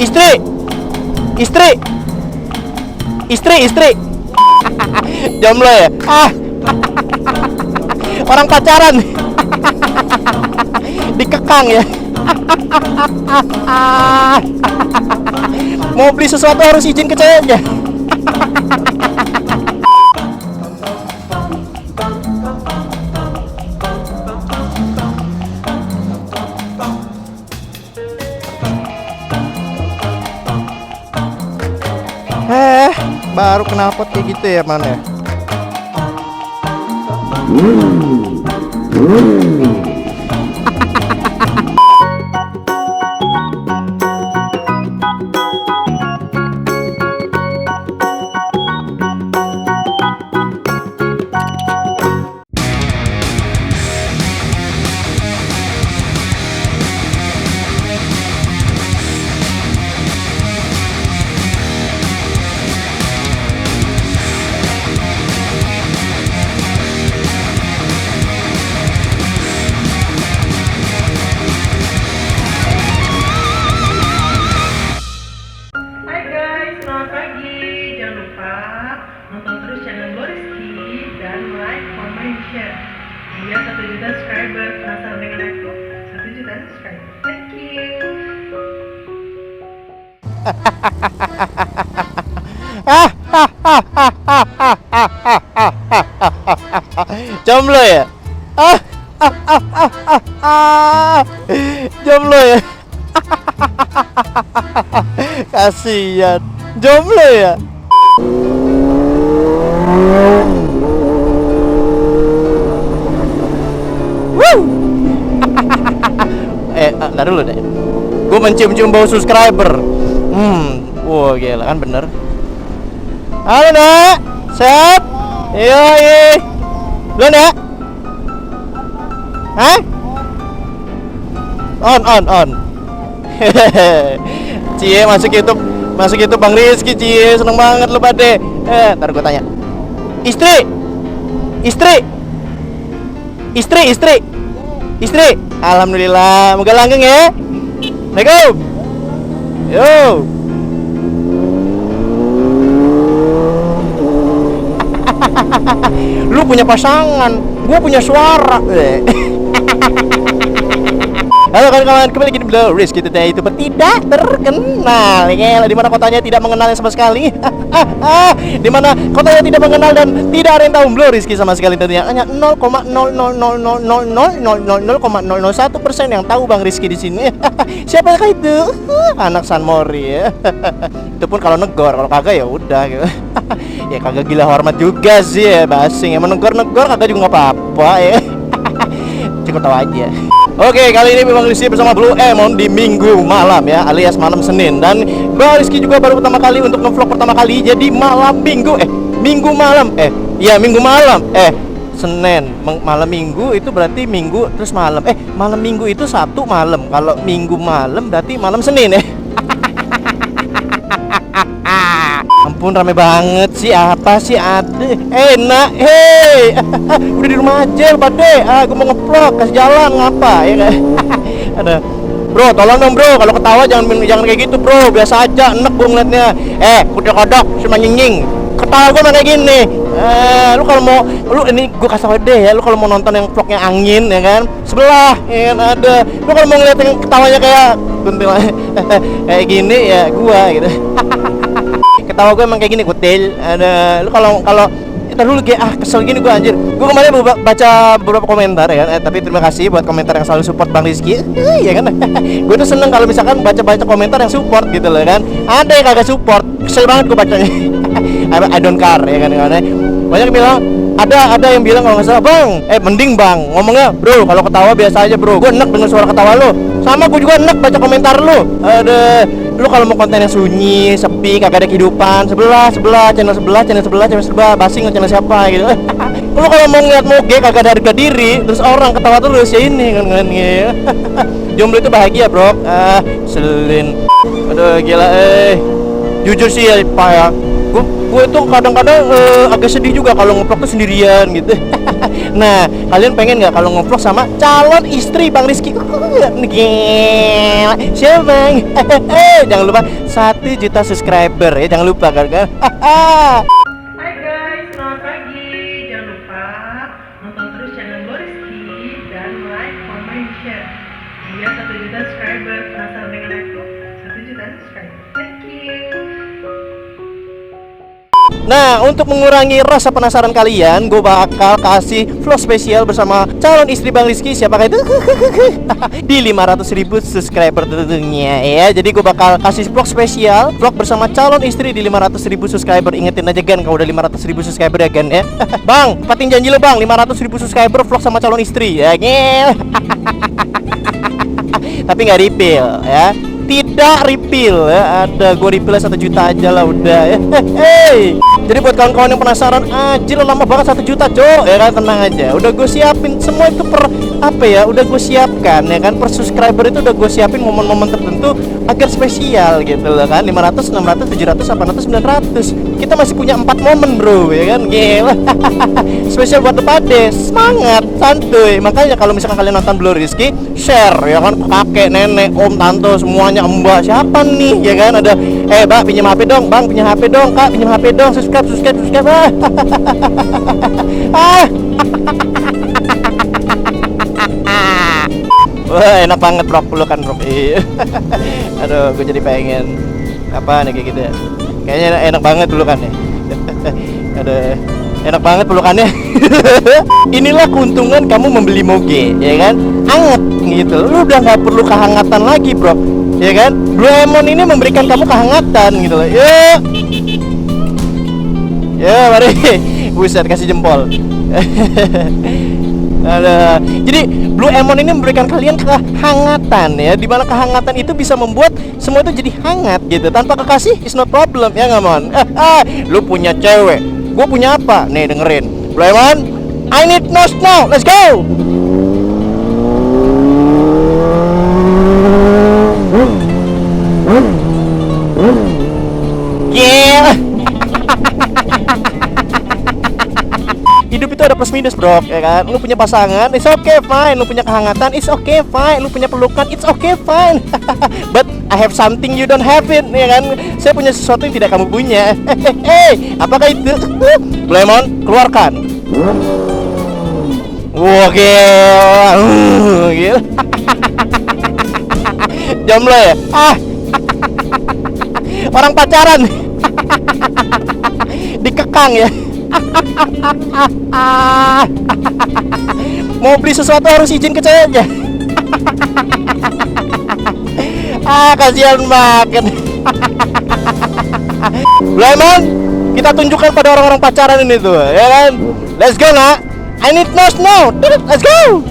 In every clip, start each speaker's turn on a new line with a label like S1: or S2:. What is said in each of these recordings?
S1: Istri. Istri. Istri, istri. Jomblo ya? Orang pacaran. Dikekang ya. Mau beli sesuatu harus izin ke ceweknya. Baru knalpot kayak gitu ya mana?
S2: Nonton terus channel Gloriski dan like, comment, share. Biar 1 juta subscriber. Penasaran dengan aku? 1 juta subscriber. Thank you.
S1: Jomblo ya? Jomblo ya? Kasihan. Jomblo ya? Ntar dulu deh. Gue mencium-cium bau subscriber. Wah gila kan bener. Halo nak, set. Iya. Belum ya? Hah? On. Cie masuk YouTube Bang Rizky, Cie seneng banget lu pade. Ntar gue tanya. Istri. Alhamdulillah, moga langgeng ya. Assalamualaikum. Yo. Lu punya pasangan, gua punya suara. Halo kawan-kawan, kembali lagi di Gloriski Today, itu tidak terkenal ya, di mana kotanya tidak mengenal sama sekali. Di mana kotanya tidak mengenal dan tidak ada yang tahu Gloriski sama sekali, tentunya hanya 0,0000000,001% yang tahu Bang Rizky di sini. Siapakah itu? Anak San Mori ya. Itu pun kalau negor, kalau kagak ya udah gitu. Ya kagak gila hormat juga sih ya, basing. Emang negor kagak juga nggak apa-apa ya. Cukup tahu aja. Oke, kali ini memang Rizky bersama Blue Emon di minggu malam ya, alias malam Senin. Dan Bang Rizky juga baru pertama kali untuk nge-vlog pertama kali. Jadi malam minggu, minggu malam, minggu malam, Senin, malam minggu itu berarti minggu terus malam. Malam minggu itu Sabtu malam. Kalau minggu malam berarti malam Senin. Ampun rame banget sih, apa sih ade? Enak, hei. Udah di rumah aja pade. Gue mau nge-vlog, kasih jalan ngapa ya kan? Ada. Bro, tolong dong bro, kalau ketawa jangan kayak gitu bro, biasa aja, enek gue ngeliatnya. Kuda kodok, cuma nyinying. Ketawa gue kayak gini. Lu kalau mau, lu ini gue kasih tau deh ya, lu kalau mau nonton yang vlognya angin ya kan, sebelah ya kan ada. Lu kalau mau ngeliat yang ketawanya kayak gunting kayak gini ya gua gitu. Ketawa gue emang kayak gini kutil. Ada lu kalau ntar dulu kesel gini gue anjir. Gue kemarin baca beberapa komentar ya kan. Tapi terima kasih buat komentar yang selalu support Bang Rizky. Ya kan. Gue tuh seneng kalau misalkan baca komentar yang support gitu loh kan. Ada yang kagak support, kesel banget gue bacanya. I don't care ya kan. Banyak yang bilang ada yang bilang kalau nggak salah bang, mending bang ngomongnya bro kalau ketawa biasa aja bro. Gue enak dengan suara ketawa lo. Sama gue juga enak baca komentar lo. Ada lu kalau mau konten yang sunyi, sepi, kagak ada kehidupan, sebelah, channel sebelah, basing channel siapa gitu. Lu kalau mau ngeliat moge kagak ada harga diri, terus orang ketawa terus ya ini kan gitu. Jomblo itu bahagia, bro. Selin. Aduh gila Jujur sih ya, Pak ya. gue tuh kadang-kadang agak sedih juga kalau ngevlog tuh sendirian gitu. Nah, kalian pengen nggak kalau ngevlog sama calon istri Bang Rizky? Gila, siapa Bang? Jangan lupa 1 juta subscriber ya, jangan lupa kan?
S2: Hai guys, selamat pagi. Jangan lupa nonton terus channel Rizky dan like, comment, share. Biar 1 juta subscriber. Penasaran dengan aku? 1 juta subscriber. Thank you.
S1: Nah, untuk mengurangi rasa penasaran kalian, gue bakal kasih vlog spesial bersama calon istri Bang Rizky. Siapakah itu? Di 500.000 subscriber tentunya ya. Jadi gue bakal kasih vlog spesial, vlog bersama calon istri di 500.000 subscriber. Ingetin aja Gan kalau udah 500.000 subscriber ya Gan ya. Bang, tepatin janji lo Bang, 500.000 subscriber vlog sama calon istri ya. Tapi nggak refill ya. Tidak refill ya, ada gue refill 1 juta aja lah udah ya. Jadi buat kawan-kawan yang penasaran, anjir lama banget 1 juta cok ya kan, tenang aja, udah gue siapin semua itu per apa ya, udah gue siapkan ya kan, per subscriber itu udah gue siapin momen-momen tertentu agar spesial gitu loh kan. 500, 600, 700, 800, 900 kita masih punya 4 momen bro ya kan, gila. Spesial buat Depades, semangat, santuy. Makanya kalau misalkan kalian nonton Blue Rizky, share ya kan, kakek, nenek, om, tante, semuanya, mbak, siapa nih ya kan, ada Mbak pinjam HP dong, Bang pinjam HP dong, Kak pinjam HP dong, subscribe Wah enak banget bro, pelukan bro. Aduh gue jadi pengen apa nih kayak gitu ya, kayaknya enak banget pelukannya. Aduh enak banget pelukannya. Inilah keuntungan kamu membeli moge ya kan, anget gitu, lu udah nggak perlu kehangatan lagi bro ya kan. Blue Emon ini memberikan kamu kehangatan gitu loh. Ya mari, buset kasih jempol. Ada. Jadi Blue Emon ini memberikan kalian kehangatan ya, dimana kehangatan itu bisa membuat semua itu jadi hangat gitu. Tanpa kekasih is not problem ya nggak Mon. Lu punya cewek, gue punya apa? Nih dengerin Blue Emon, I need nose now, let's go. Yeah. Hidup itu ada plus minus bro ya kan. Lu punya pasangan, it's okay fine. Lu punya kehangatan, it's okay fine. Lu punya pelukan, it's okay fine. But I have something you don't have it ya kan. Saya punya sesuatu yang tidak kamu punya. Apakah itu? Lemon, keluarkan. Wah gila. Jomblo ya? Orang pacaran. Dikekang ya. Mau beli sesuatu harus izin ke ceweknya. Kasihan banget. Lemon, kita tunjukkan pada orang-orang pacaran ini tuh ya kan. Let's go nak, I need nose now. Let's go.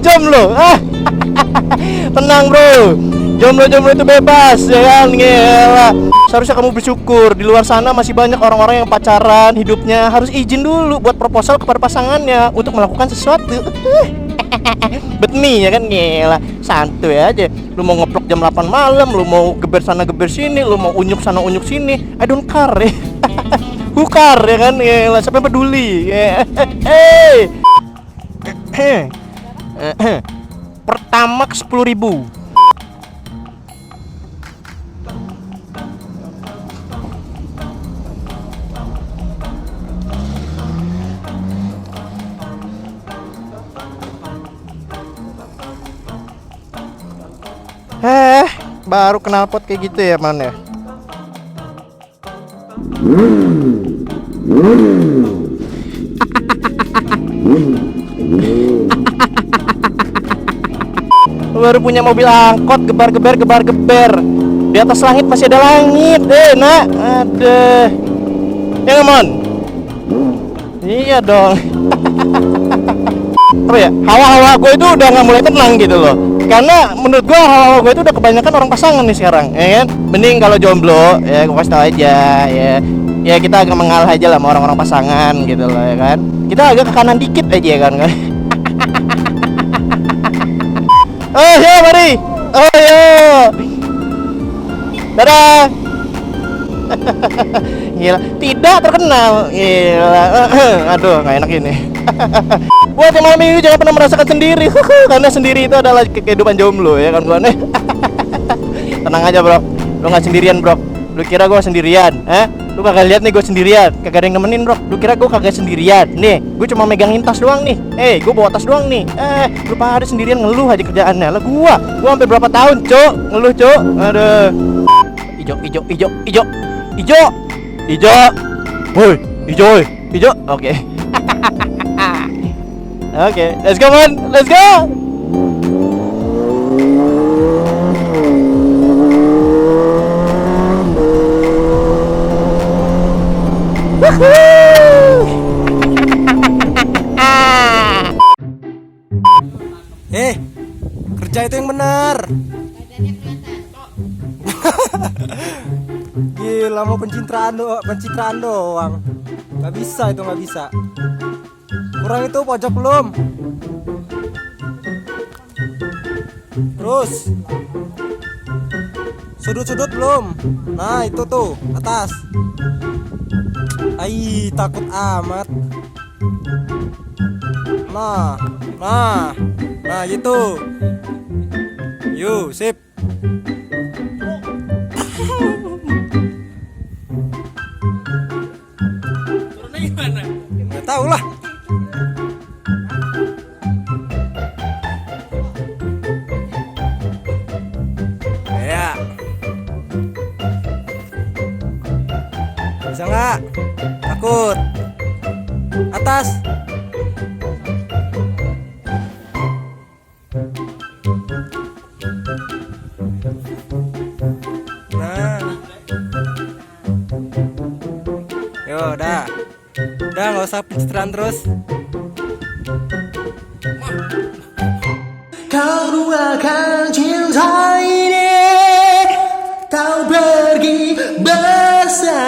S1: Jomblo, tenang bro, jomblo itu bebas ya kan, gila. Seharusnya kamu bersyukur, di luar sana masih banyak orang-orang yang pacaran hidupnya harus izin dulu buat proposal kepada pasangannya untuk melakukan sesuatu. But me ya kan, gila, santuy aja. Lu mau ngeplok jam 8 malam, lu mau geber sana geber sini, lu mau unyuk sana unyuk sini, I don't care ya. Who care ya kan, gila, siapa yang peduli ya. Pertama ke 10.000. Baru knalpot kayak gitu ya man ya. Baru punya mobil angkot gebar-geber di atas langit, masih ada langit nak, ada ya nggak Mon? Iya dong. Apa ya, hawa-hawa gue itu udah nggak mulai tenang gitu loh. Karena menurut gua hawa gue itu udah kebanyakan orang pasangan nih sekarang, ya kan? Mending kalau jomblo, ya gua kasih tau aja, ya. Ya kita agak mengalah aja lah sama orang-orang pasangan gitu loh, ya kan? Kita agak ke kanan dikit aja ya kan? Oh ya mari, oh ya, dadah. Gila, tidak terkenal. Gila, aduh nggak enak ini. Buat yang malam minggu jangan pernah merasakan sendiri, karena sendiri itu adalah kehidupan jomblo ya kan gue. Tenang aja bro, lu nggak sendirian bro. Lu kira gue sendirian? Lu kagak lihat nih gue sendirian, kagak ada yang nemenin bro. Lu kira gue kagak sendirian? Nih, gue cuma megangin tas doang nih. Gue bawa tas doang nih. Lu pada sendirian ngeluh aja kerjaannya. Lah gua sampai berapa tahun cok ngeluh cok. Aduh. Ijo. Woi, ijo. Oke. Oke, let's go man, let's go. Kerja itu yang benar. Gila mau pencitraan doang. Gak bisa itu, gak bisa. Kurang itu pojok belum. Terus sudut-sudut belum. Nah itu tuh atas. Ai takut amat. Nah gitu. Yuk sip. Turunnya gimana? Nggak tahu lah. Ya. Bisa nggak? Takut. Atas. Nah. Yo, udah nggak usah pencitraan terus. Kau akan cinta ini, kau pergi bersamanya.